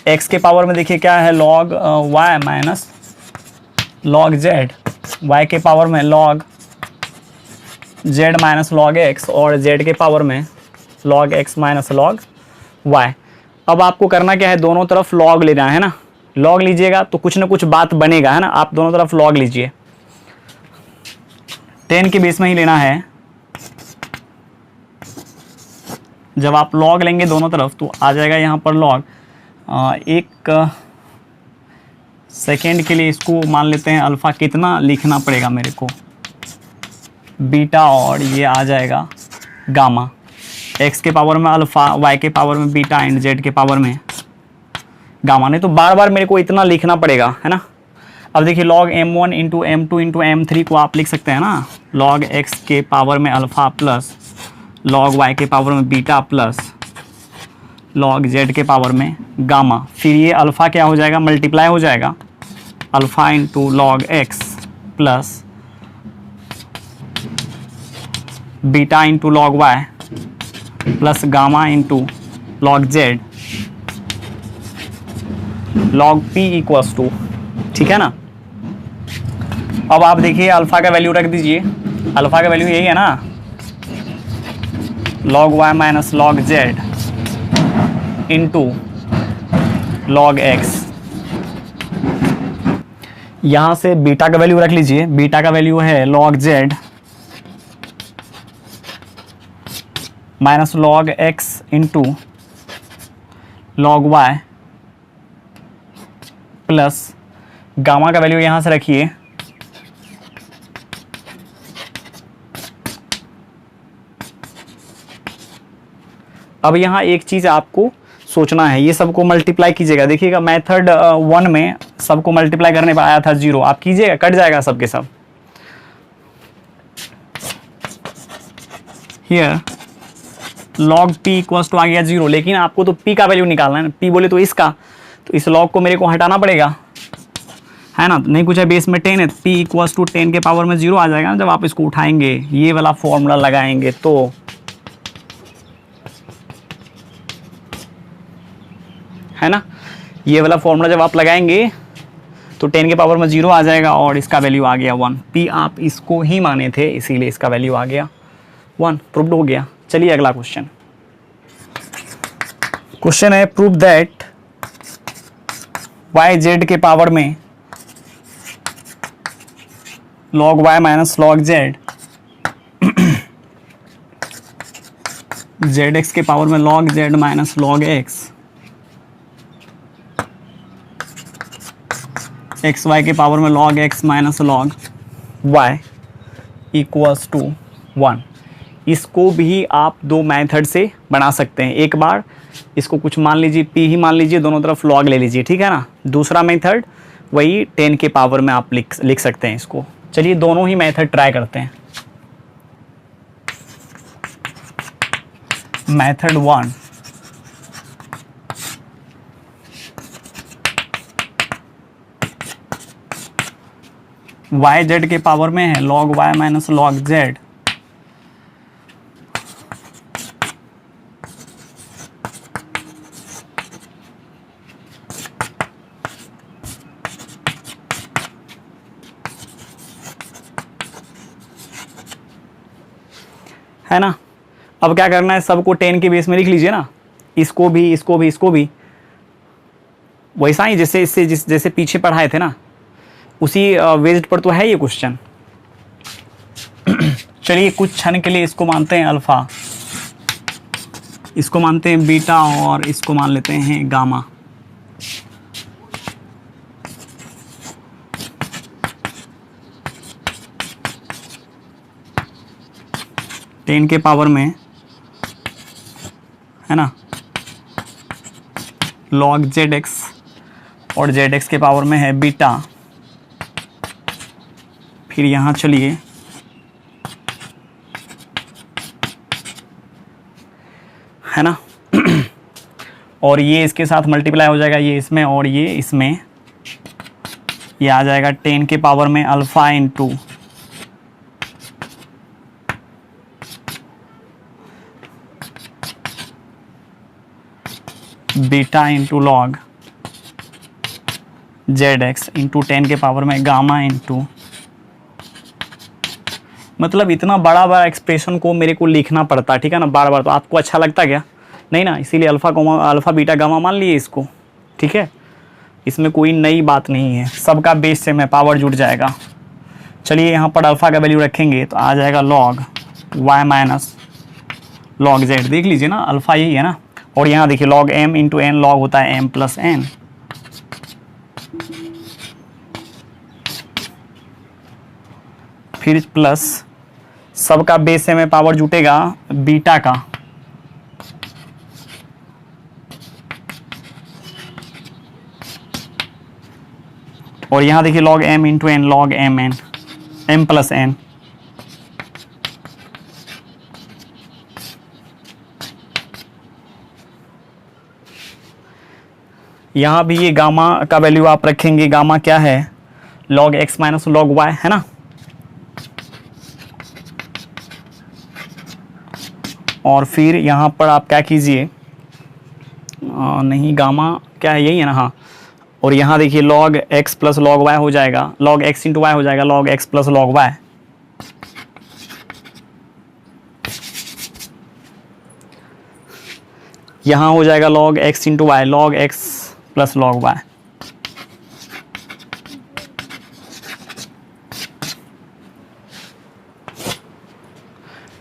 x के पावर में देखिए क्या है, log y minus log z, y के पावर में log z minus log x और z के पावर में log x minus log y। अब आपको करना क्या है, दोनों तरफ log लेना है ना, log लीजिएगा तो कुछ ना कुछ बात बनेगा है ना। आप दोनों तरफ log लीजिए, 10 के बेस में ही लेना है। जब आप log लेंगे दोनों तरफ तो आ जाएगा यहाँ पर log। एक सेकेंड के लिए इसको मान लेते हैं अल्फ़ा, कितना लिखना पड़ेगा मेरे को, बीटा और ये आ जाएगा गामा। x के पावर में अल्फ़ा, y के पावर में बीटा एंड z के पावर में गामा। नहीं तो बार बार मेरे को इतना लिखना पड़ेगा है ना। अब देखिए log m1 into m2 into m3 को आप लिख सकते हैं ना, log x के पावर में अल्फ़ा प्लस log y के पावर में बीटा प्लस log z के पावर में गामा। फिर ये अल्फ़ा क्या हो जाएगा, मल्टीप्लाई हो जाएगा alpha into log x plus beta into log y plus gamma into log z log p equals to, ठीक है ना। अब आप देखिए अल्फ़ा का वैल्यू रख दीजिए, अल्फ़ा का वैल्यू यही है ना, log y minus log z into log x। यहाँ से बीटा का वैल्यू रख लीजिए, बीटा का वैल्यू है log z minus log x into log y plus gamma का वैल्यू यहाँ से रखिए अब यहाँ एक चीज़ आपको सोचना है, ये सबको मल्टीप्लाई कीजिएगा। देखिएगा मेथड 1 में सबको मल्टीप्लाई करने पर आया था 0, आप कीजिएगा कट जाएगा सबके सब। Here log p equals to आ गया 0, लेकिन आपको तो p का वैल्यू निकालना है ना, p बोले तो इसका, तो इस log को मेरे को हटाना पड़ेगा, है ना। नहीं कुछ है, बेस में 10 है, p इक्वल्स टू 10 के पावर में 0 आ जाएगा ना जब आप इसको उठाएंगे, ये वाला फॉर्मूला लगाएंगे तो, है ना। ये वाला फॉर्मूला जब आप लगाएंगे तो 10 के पावर में 0 आ जाएगा और इसका वैल्यू आ गया 1। p आप इसको ही माने थे इसीलिए इसका वैल्यू आ गया 1, प्रूव्ड हो गया। चलिए अगला क्वेश्चन, क्वेश्चन है प्रूव दैट y z के पावर में log y minus log z zx के पावर में log z minus log x xy के पावर में log x minus log y equals to 1। इसको भी आप दो मेथड से बना सकते हैं। एक बार इसको कुछ मान लीजिए, p ही मान लीजिए, दोनों तरफ log ले लीजिए, ठीक है ना। दूसरा मेथड वही 10 के पावर में आप लिख सकते हैं इसको। चलिए दोनों ही मेथड ट्राई करते हैं। मेथड 1, y z के पावर में है log y minus log z है ना। अब क्या करना है, सबको 10 के बेस में लिख लीजिए ना, इसको भी इसको भी इसको भी, वैसा ही जैसे इससे जैसे पीछे पढ़ाए थे ना, उसी वेज पर तो है ये क्वेश्चन। चलिए कुछ क्षण के लिए इसको मानते हैं अल्फा, इसको मानते हैं बीटा और इसको मान लेते हैं गामा। टेन के पावर में है ना log zx और zx के पावर में है बीटा। फिर यहाँ चलिए है ना और ये इसके साथ मल्टीप्लाई हो जाएगा, ये इसमें और ये इसमें, ये आ जाएगा 10 के पावर में alpha into beta into log zx into 10 के पावर में गामा इंटू, मतलब इतना बड़ा बड़ा एक्सप्रेशन को मेरे को लिखना पड़ता है, ठीक है ना, बार बार। तो आपको अच्छा लगता क्या, नहीं ना, इसीलिए अल्फ़ा बीटा गामा मान लिए इसको, ठीक है। इसमें कोई नई बात नहीं है, सबका बेस से में पावर जुड़ जाएगा। चलिए यहाँ पर अल्फ़ा का वैल्यू रखेंगे तो आ जाएगा log y minus log z, देख लीजिए ना अल्फ़ा यही है ना। और यहाँ देखिए log m into n, log होता है m प्लस n। फिर प्लस सबका बेस से में पावर जुटेगा बीटा का, और यहाँ देखिए log m into n, log m n, m plus n। यहाँ भी ये गामा का वैल्यू आप रखेंगे, गामा क्या है, log x minus log y है ना। और फिर यहाँ पर आप क्या कीजिए, नहीं गामा क्या है, यही है ना, हाँ। और यहाँ देखिए log x plus log y हो जाएगा, log x इंटू वाई हो जाएगा log x plus log y। यहाँ हो जाएगा log x into y, log x plus log y।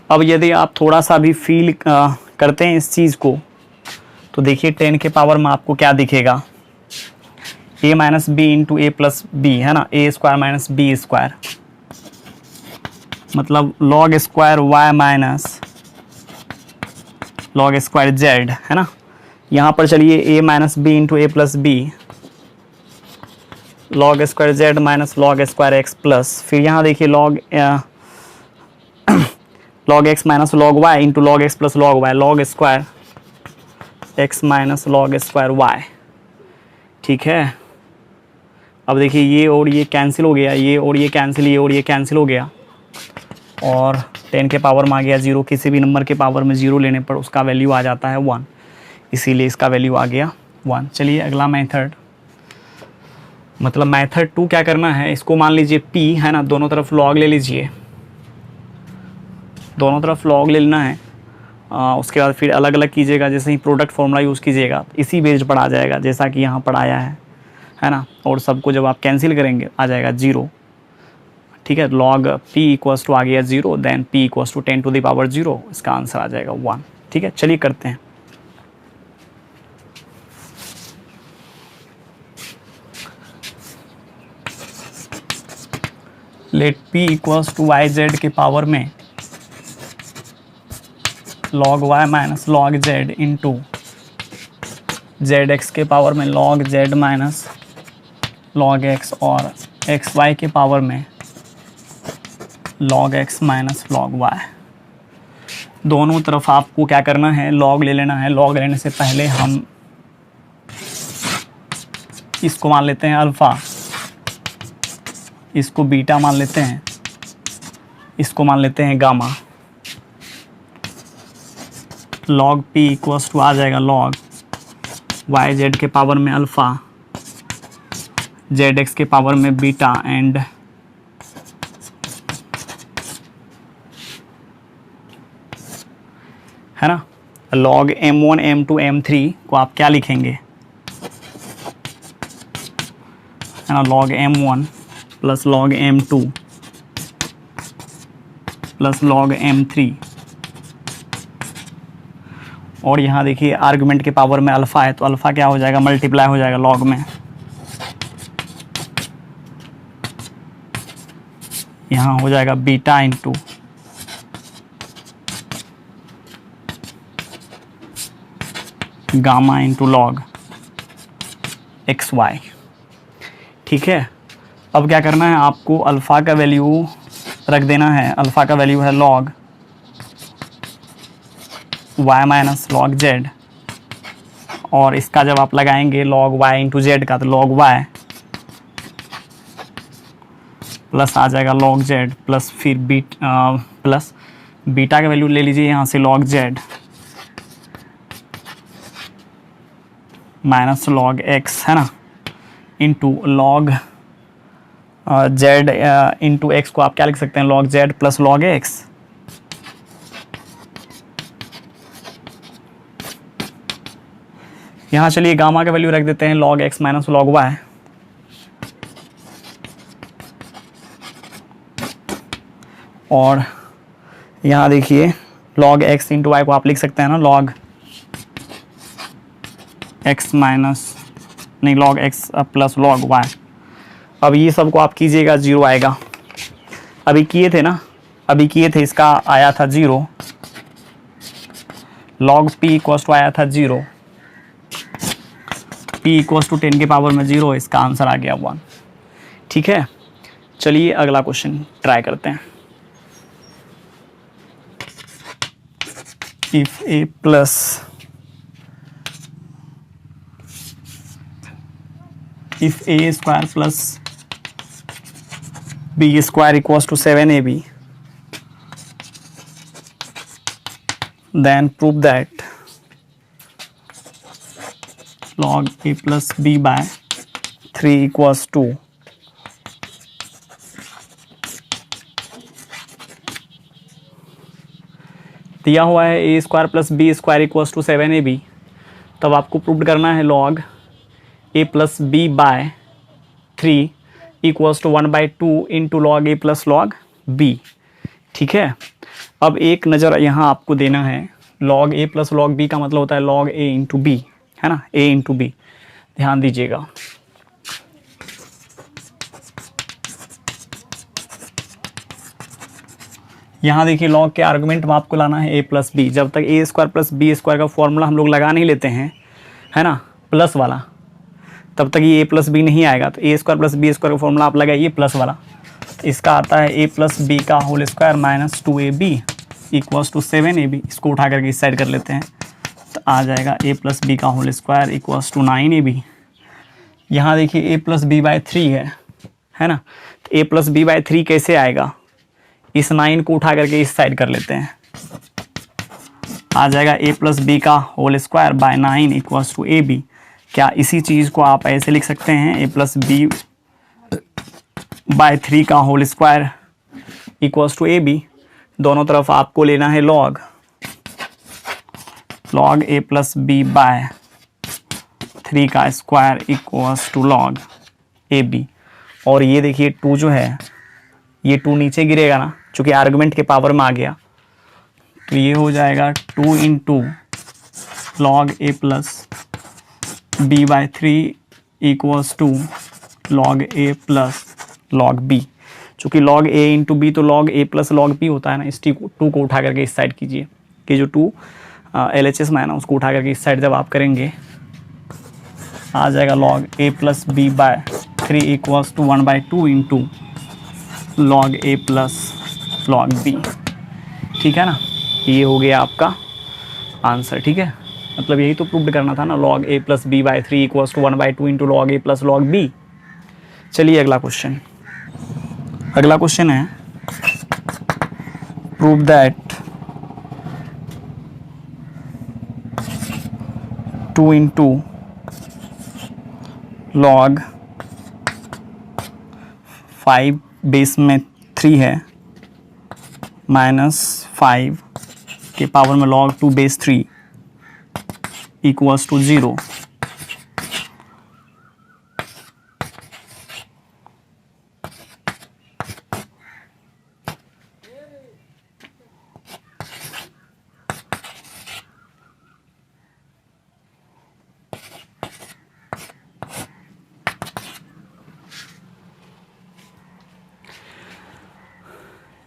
अब यदि आप थोड़ा सा भी फील करते हैं इस चीज़ को, तो देखिए 10 के पावर में आपको क्या दिखेगा, a minus b into a plus b है ना, a square minus b square, मतलब log square y minus log square z है ना। यहाँ पर चलिए a minus b into a plus b, log square z minus log square x plus, फिर यहाँ देखिए log x minus log y into log x plus log y, log square x minus log square y। ठीक है, अब देखिए ये और ये कैंसिल हो गया, ये और ये कैंसिल, ये और ये कैंसिल हो गया, और 10 के पावर में आ गया 0। किसी भी नंबर के पावर में 0 लेने पर उसका वैल्यू आ जाता है 1, इसीलिए इसका वैल्यू आ गया 1। चलिए अगला मेथड, मतलब मेथड 2 क्या करना है, इसको मान लीजिए p है ना, दोनों तरफ log ले लीजिए, दोनों तरफ log ले लेना है। उसके बाद फिर अलग अलग कीजिएगा, जैसे ही प्रोडक्ट फॉर्मूला यूज़ कीजिएगा इसी बेस पर आ जाएगा, जैसा कि यहाँ पर आया है ना। और सबको जब आप कैंसिल करेंगे आ जाएगा 0। ठीक है, log p इक्वल्स टू आ गया 0, then p equals to 10 to the power 0, इसका आंसर आ जाएगा 1। ठीक है, चलिए करते हैं। Let p equals to y z के पावर में log y minus log z into z x के पावर में log z minus log x, और एक्स वाई के पावर में log x minus log y। दोनों तरफ आपको क्या करना है, log ले लेना है। log लेने से पहले हम इसको मान लेते हैं अल्फ़ा, इसको बीटा मान लेते हैं, इसको मान लेते हैं gamma. log p equals to आ जाएगा log y z के पावर में अल्फ़ा, z x के पावर में बीटा, एंड है ना log m1 m2 m3 को आप क्या लिखेंगे, है ना, log m1 plus log m2 plus log m3, और यहाँ देखिए आर्गुमेंट के पावर में अल्फ़ा है, तो अल्फ़ा क्या हो जाएगा, मल्टीप्लाई हो जाएगा log में। यहाँ हो जाएगा beta into gamma into log x y. ठीक है, अब क्या करना है आपको, अल्फ़ा का वैल्यू रख देना है। अल्फ़ा का वैल्यू है log y minus log z, और इसका जब आप लगाएंगे log y इंटू जेड का, तो log y प्लस आ जाएगा log z, प्लस फिर प्लस बीटा का वैल्यू ले लीजिए यहाँ से log z minus log x है ना, into log z into x को आप क्या लिख सकते हैं, log z plus log x। यहाँ चलिए गामा का वैल्यू रख देते हैं log x minus log y, और यहाँ देखिए log x इंटू वाई को आप लिख सकते हैं ना log x माइनस नहीं log x plus log y। अब ये सब को आप कीजिएगा 0 आएगा। अभी किए थे ना, अभी किए थे, इसका आया था 0, log p इक्वल्स टू आया था 0, p इक्वल्स टू 10 के पावर में 0, इसका आंसर आ गया 1। ठीक है, चलिए अगला क्वेश्चन ट्राई करते हैं। If A plus if a square plus b square equals to 7ab, then prove that log a plus b by 3 equals to दिया हुआ है a square plus b square equals to 7ab, तब आपको prove करना है log a plus b by 3 equals to 1/2 into log a plus log b. ठीक है, अब एक नज़र यहाँ आपको देना है, log a plus log b का मतलब होता है लॉग ए इंटू बी, है ना, ए इंटू बी, ध्यान दीजिएगा। यहाँ देखिए लॉग के आर्गुमेंट में आपको लाना है ए प्लस बी। जब तक a square plus b square का फॉर्मूला हम लोग लगा नहीं लेते हैं, है ना, प्लस वाला, तब तक ये ए प्लस बी नहीं आएगा। तो a square plus b square का फॉर्मूला आप लगाइए प्लस वाला, इसका आता है ए प्लस बी का whole square minus 2ab equals to 7ab। इसको उठा करके इस साइड कर लेते हैं, तो आ जाएगा ए प्लस बी का whole square equals to 9ab। यहाँ देखिए ए प्लस बी बाई 3 है ना, तो ए प्लस बी बाई 3 कैसे आएगा, इस 9 को उठा करके इस साइड कर लेते हैं, आ जाएगा ए प्लस बी का whole square by 9 equals to a b. क्या इसी चीज़ को आप ऐसे लिख सकते हैं, ए प्लस बी बाय 3 का whole square equals to a b. दोनों तरफ आपको लेना है log a plus b by 3 का square equals to log a b. और ये देखिए 2 जो है, ये 2 नीचे गिरेगा ना, चूँकि आर्गुमेंट के पावर में आ गया, तो ये हो जाएगा 2 into log a plus b by 3 equals to log a plus log b. चूँकि लॉग ए इंटू बी तो log a plus log b होता है ना, इस 2 को उठा करके इस साइड कीजिए, कि जो 2 LHS में है ना, उसको उठा करके इस साइड जब आप करेंगे, आ जाएगा log a plus b by 3 equals to 1/2 into log a plus log b. ठीक है ना, ये हो गया आपका आंसर। ठीक है, मतलब यही तो प्रूव करना था ना, log a plus b by 3 equals to 1/2 into log a plus log b. चलिए अगला क्वेश्चन है, prove that 2 into log 5 base में 3 है माइनस 5 के पावर में लॉग 2 बेस 3 इक्वल्स टू 0।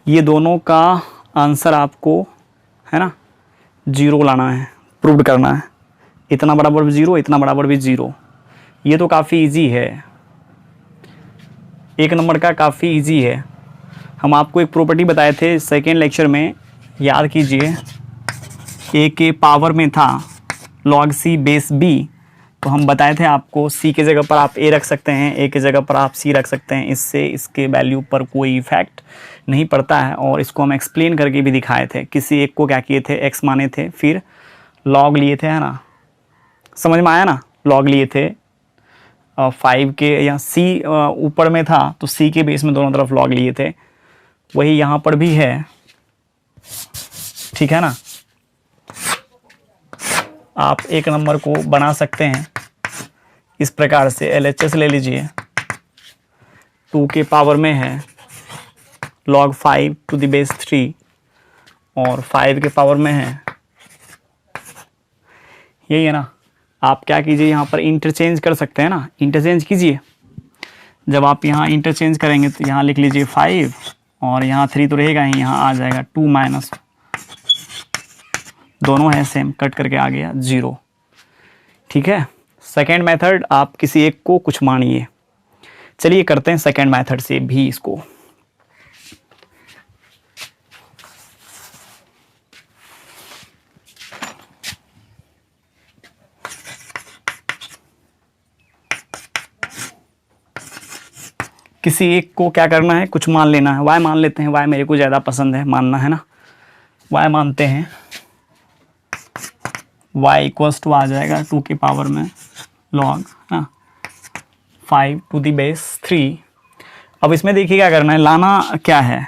ये दोनों का आंसर आपको, है ना, 0 लाना है, प्रूव करना है। इतना बराबर भी 0, इतना बराबर भी 0। ये तो काफ़ी इजी है, 1 नंबर का काफ़ी इजी है। हम आपको एक प्रॉपर्टी बताए थे सेकेंड लेक्चर में, याद कीजिए, ए के पावर में था log c बेस b, तो हम बताए थे आपको c के जगह पर आप a रख सकते हैं, a के जगह पर आप c रख सकते हैं, इससे इसके वैल्यू पर कोई इफेक्ट नहीं पड़ता है। और इसको हम एक्सप्लेन करके भी दिखाए थे, किसी एक को क्या किए थे, x माने थे, फिर log लिए थे, है ना, समझ में आया ना, log लिए थे 5 के, या c ऊपर में था तो c के बेस में दोनों तरफ log लिए थे, वही यहाँ पर भी है। ठीक है ना, आप 1 नंबर को बना सकते हैं इस प्रकार से, LHS ले लीजिए, 2 के पावर में है log 5 टू द बेस 3 और 5 के पावर में है, यही है ना। आप क्या कीजिए, यहाँ पर इंटरचेंज कर सकते हैं ना, इंटरचेंज कीजिए। जब आप यहाँ इंटरचेंज करेंगे तो यहाँ लिख लीजिए 5 और यहाँ 3 तो रहेगा ही, यहाँ आ जाएगा 2 माइनस, दोनों है सेम, कट करके आ गया 0। ठीक है, सेकेंड मेथड आप किसी एक को कुछ मानिए। चलिए करते हैं सेकेंड मेथड से भी इसको। किसी एक को क्या करना है, कुछ मान लेना है, y मान लेते हैं, y मेरे को ज़्यादा पसंद है मानना, है ना। y मानते हैं, y इक्वल्स टू आ जाएगा 2 की पावर में log 5 टू द बेस 3। अब इसमें देखिए क्या करना है, लाना क्या है,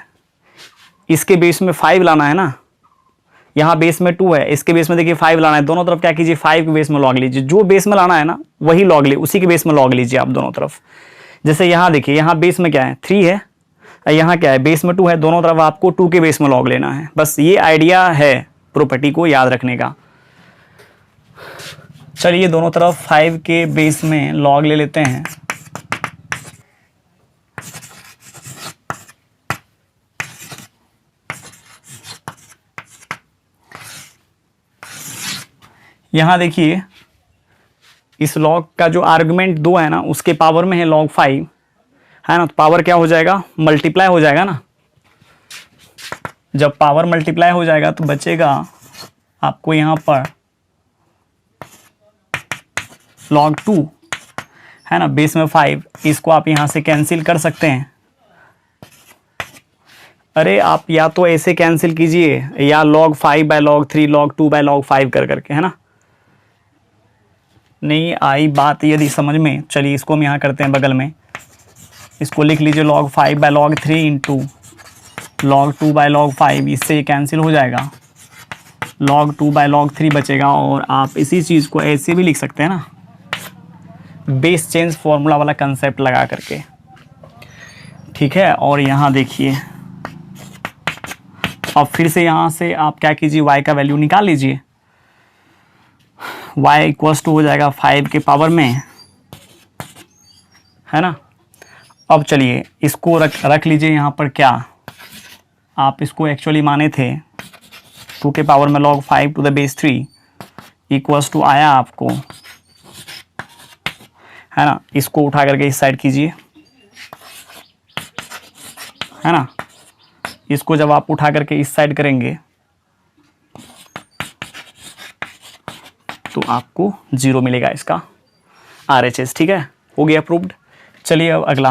इसके बेस में 5 लाना है ना, यहाँ बेस में 2 है, इसके बेस में देखिए 5 लाना है। दोनों तरफ क्या कीजिए, 5 के बेस में लॉग लीजिए, जो बेस में लाना है ना वही लॉग ले, उसी के बेस में लॉग लीजिए आप दोनों तरफ। जैसे यहाँ देखिए, यहाँ बेस में क्या है 3 है, यहाँ क्या है बेस में 2 है, दोनों तरफ आपको 2 के बेस में लॉग लेना है। बस ये आइडिया है प्रॉपर्टी को याद रखने का। चलिए दोनों तरफ 5 के बेस में लॉग ले लेते हैं। यहाँ देखिए इस लॉग का जो आर्गुमेंट 2 है ना, उसके पावर में है log 5, है ना। तो पावर क्या हो जाएगा, मल्टीप्लाई हो जाएगा ना। जब पावर मल्टीप्लाई हो जाएगा तो बचेगा आपको यहाँ पर log 2, है ना, बेस में 5। इसको आप यहाँ से कैंसिल कर सकते हैं। अरे आप या तो ऐसे कैंसिल कीजिए, या log 5 by log 3, log 2 by log 5 कर करके, है ना। नहीं आई बात यदि समझ में, चलिए इसको हम यहाँ करते हैं बगल में, इसको लिख लीजिए log 5 by log 3 into log 2 by log 5। इससे कैंसिल हो जाएगा, log 2 बाय log 3 बचेगा। और आप इसी चीज़ को ऐसे भी लिख सकते हैं ना, बेस चेंज फॉर्मूला वाला कंसेप्ट लगा करके, ठीक है। और यहाँ देखिए अब फिर से यहाँ से आप क्या कीजिए, y का वैल्यू निकाल लीजिए। y इक्वल्स टू हो जाएगा 5 के पावर में, है ना। अब चलिए इसको रख लीजिए यहाँ पर, क्या आप इसको एक्चुअली माने थे 2 के पावर में log 5 to the base 3 equals to आया आपको, है ना। इसको उठा करके इस साइड कीजिए, है ना। इसको जब आप उठा करके इस साइड करेंगे तो आपको 0 मिलेगा इसका RHS, ठीक है। हो गया प्रूव्ड। चलिए अब अगला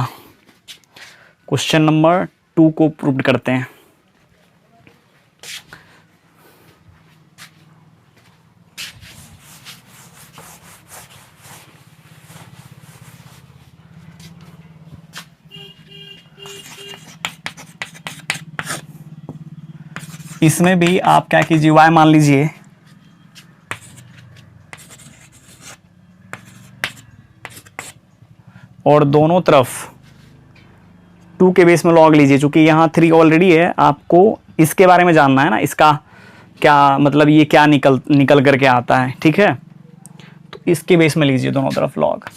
क्वेश्चन नंबर 2 को प्रूव्ड करते हैं। इसमें भी आप क्या कीजिए, y मान लीजिए, और दोनों तरफ 2 के बेस में लॉग लीजिए। चूंकि यहाँ 3 ऑलरेडी है, आपको इसके बारे में जानना है ना, इसका क्या मतलब, ये क्या निकल करके आता है, ठीक है। तो इसके बेस में लीजिए दोनों तरफ लॉग।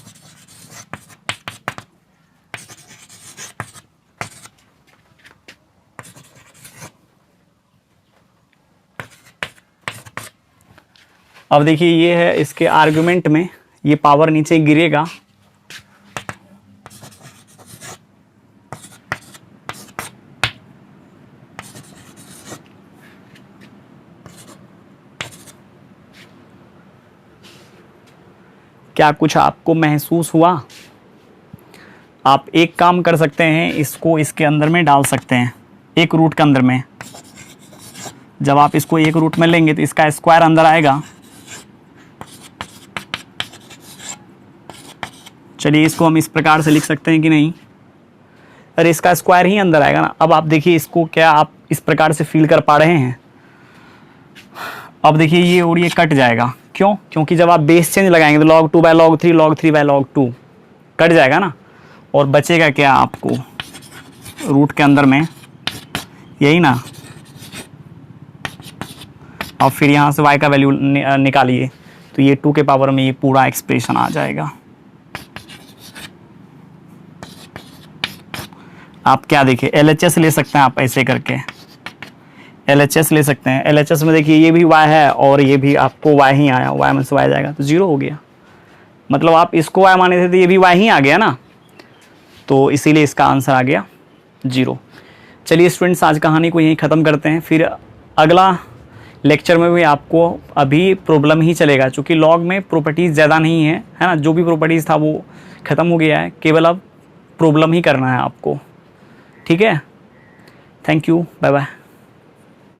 अब देखिए ये है इसके आर्गुमेंट में, ये पावर नीचे गिरेगा, क्या कुछ आपको महसूस हुआ? आप एक काम कर सकते हैं, इसको इसके अंदर में डाल सकते हैं, एक रूट के अंदर में। जब आप इसको एक रूट में लेंगे तो इसका स्क्वायर अंदर आएगा। चलिए इसको हम इस प्रकार से लिख सकते हैं कि नहीं, अरे इसका स्क्वायर ही अंदर आएगा ना। अब आप देखिए इसको क्या आप इस प्रकार से फील कर पा रहे हैं। अब देखिए ये और ये कट जाएगा, क्यों? क्योंकि जब आप बेस चेंज लगाएंगे तो log 2 by log 3, log 3 by log 2 cut जाएगा ना, और बचेगा क्या आपको रूट के अंदर में, यही ना। और फिर यहाँ से y का वैल्यू निकालिए तो ये 2 के पावर में ये पूरा एक्सप्रेशन आ जाएगा। आप क्या देखिए LHS ले सकते हैं, आप ऐसे करके LHS ले सकते हैं। LHS में देखिए ये भी y है और ये भी आपको y ही आया, y में से y जाएगा तो 0 हो गया। मतलब आप इसको y माने थे तो ये भी y ही आ गया ना। तो इसीलिए इसका आंसर आ गया 0। चलिए स्टूडेंट्स, आज कहानी को यहीं ख़त्म करते हैं। फिर अगला लेक्चर में भी आपको अभी प्रॉब्लम ही चलेगा, क्योंकि लॉग में प्रॉपर्टीज़ ज़्यादा नहीं है, है ना। जो भी प्रॉपर्टीज़ था वो ख़त्म हो गया है, केवल अब प्रॉब्लम ही करना है आपको। ठीक है, थैंक यू, बाय बाय।